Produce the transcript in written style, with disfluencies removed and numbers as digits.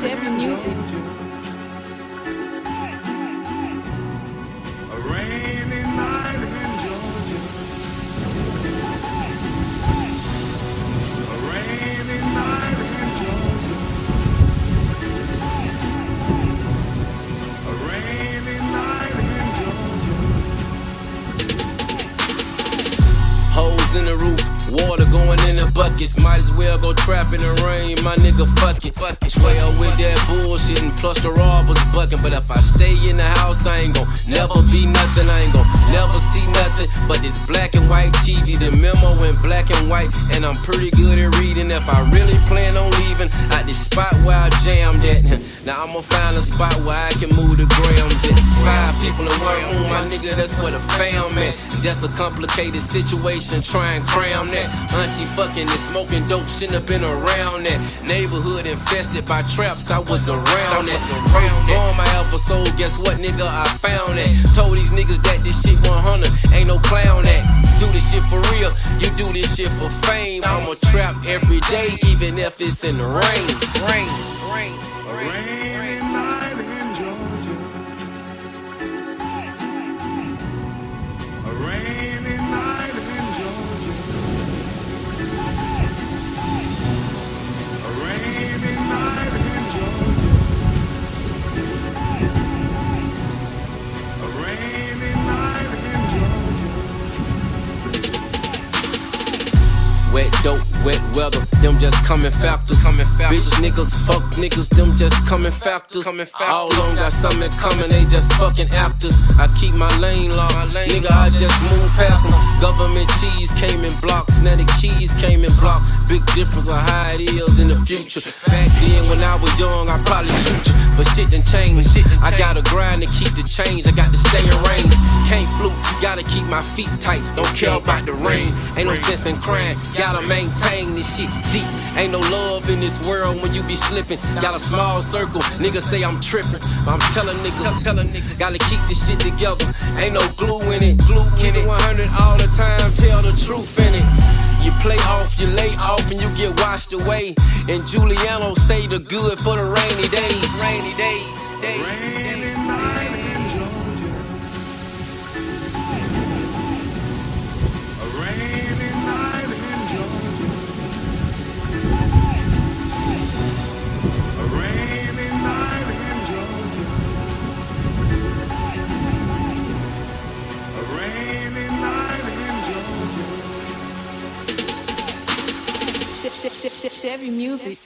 Chevy music. A rainy night in Georgia. A rainy night in Georgia. A rainy night in Georgia. Holes in the roof, water going in the buckets. Might as well go trap in the rain, my nigga, fuck it. Swell with that bullshit and plus the robbers bucking. But if I stay in the house, I ain't gon' never be nothing. I ain't gon' never see nothing but this black and white TV. The memo in black and white, and I'm pretty good at reading. If I really plan on leaving at the spot where I jammed at, now I'ma find a spot where I can move the grams at. 5 people in one room, my nigga, that's where the fam at. That's a complicated situation, try and cram that. Auntie fucking and smoking dope, shouldn't have been around that. Neighborhood infested by traps, I was around that. First on my episode, guess what, nigga, I found that. Told these niggas that this shit 100, ain't no clown that. Do this shit for real, you do this shit for fame. I'ma trap every day, even if it's in the rain. A rainy night in Georgia. A rainy night in Georgia. A rainy night in Georgia. A rainy night in Georgia. Wet dope, wet weather, them just coming factors. Bitch niggas, fuck niggas, them just coming factors. All on got something coming, they just fucking actors. I keep my lane locked, nigga, I just move past them. Government cheese came in blocks, now the keys came in blocks. Big difference of how it is in the future. Back then when I was young, I probably shoot you, but shit done changed. I gotta grind to keep the change, I got to stay in range. Can't fluke, gotta keep my feet tight, don't care about the rain. Ain't no sense in crying, gotta maintain this shit deep. Ain't no love in this world when you be slipping. Got a small circle, niggas say I'm tripping. I'm telling niggas, gotta keep this shit together. Ain't no glue in it. Keep it 100 all the time, tell the truth in it. You play off, you lay off, and you get washed away. And Juliano say the good for the rainy days. Rainy night in Georgia. A rainy night in Georgia. A rainy night in Georgia. A rainy night in Georgia. Chevy music.